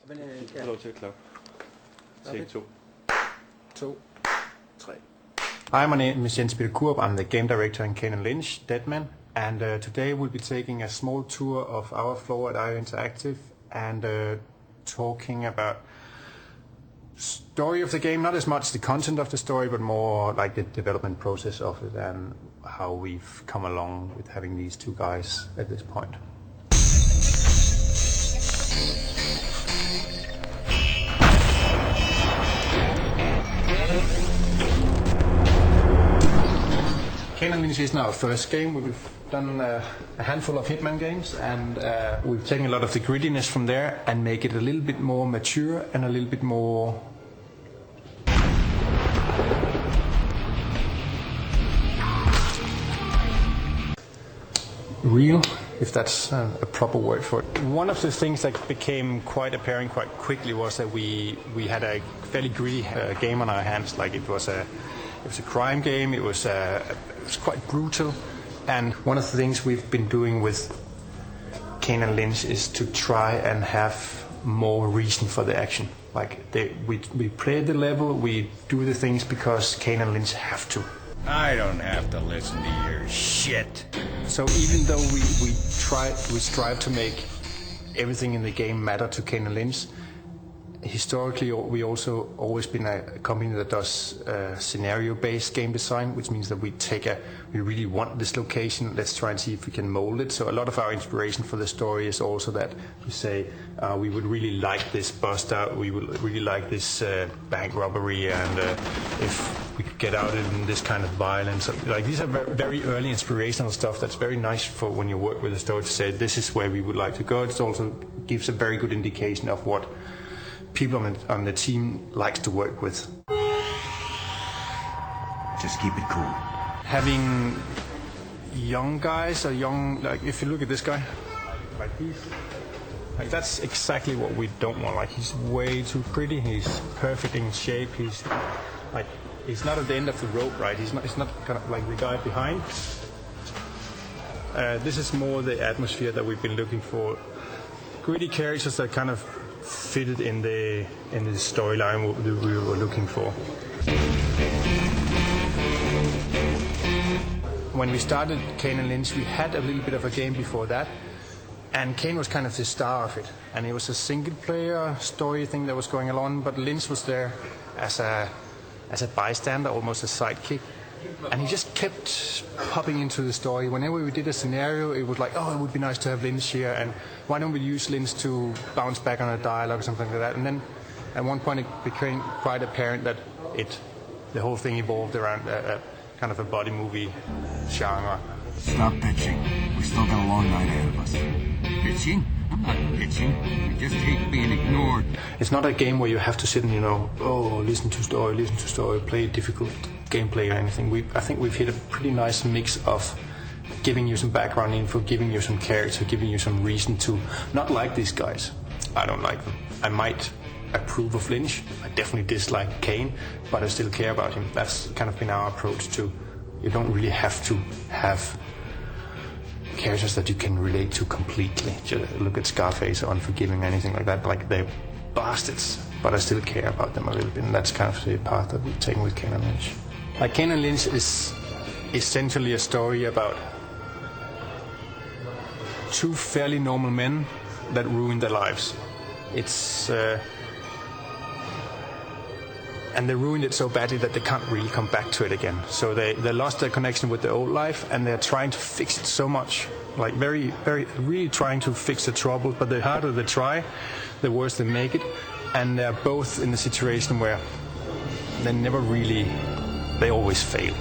Men, Du får lov til at klappe. Take 2. 2, 3. Hi, my name is Jens Peter Kurb. I'm the game director in Kane and Lynch, Deadman. And today we'll be taking a small tour of our floor at IO Interactive and talking about story of the game, not as much the content of the story, but more like the development process of it and how we've come along with having these two guys at this point. Kane and Lynch isn't our first game. We've done a handful of Hitman games, and we've taken a lot of the grittiness from there and make it a little bit more mature and a little bit more real, if that's a proper word for it. One of the things that became quite apparent quite quickly was that we had a fairly gritty game on our hands. Like it was a crime game. It was quite brutal, and one of the things we've been doing with Kane and Lynch is to try and have more reason for the action. Like we play the level, we do the things because Kane and Lynch have to. I don't have to listen to your shit. So even though we strive to make everything in the game matter to Kane and Lynch, historically we also always been a company that does scenario-based game design, which means that we really want this location, let's try and see if we can mold it. So a lot of our inspiration for the story is also that we say we would really like this bust out, we would really like this bank robbery, and if we could get out in this kind of violence. Like these are very early inspirational stuff that's very nice for when you work with a story to say this is where we would like to go. It also gives a very good indication of what people on the team likes to work with. Just keep it cool. Having young guys, like if you look at this guy, like that's exactly what we don't want. Like he's way too pretty. He's perfect in shape. He's not at the end of the rope, right? He's not kind of like the guy behind. This is more the atmosphere that we've been looking for. Gritty characters that kind of fitted in the storyline we were looking for. When we started Kane and Lynch, we had a little bit of a game before that, and Kane was kind of the star of it, and it was a single-player story thing that was going along, but Lynch was there as a bystander, almost a sidekick. And he just kept popping into the story. Whenever we did a scenario, it was like, oh, it would be nice to have Lynch here, and why don't we use Lynch to bounce back on a dialogue or something like that. And then at one point it became quite apparent that the whole thing evolved around a kind of a body movie genre. Stop bitching. We still got a long night ahead of us. Bitching? I'm not bitching. I just hate being ignored. It's not a game where you have to sit and, listen to story, play difficult gameplay or anything. I think we've hit a pretty nice mix of giving you some background info, giving you some character, giving you some reason to not like these guys. I don't like them. I might approve of Lynch. I definitely dislike Kane, but I still care about him. That's kind of been our approach too. You don't really have to have characters that you can relate to completely. Just look at Scarface or Unforgiving or anything like that. Like they're bastards, but I still care about them a little bit, and that's kind of the path that we've taken with Kane and Lynch. Like Kane and Lynch is essentially a story about two fairly normal men that ruin their lives. And they ruined it so badly that they can't really come back to it again. So they lost their connection with their old life, and they're trying to fix it so much. Like really trying to fix the trouble, but the harder they try, the worse they make it. And they're both in a situation where they always fail.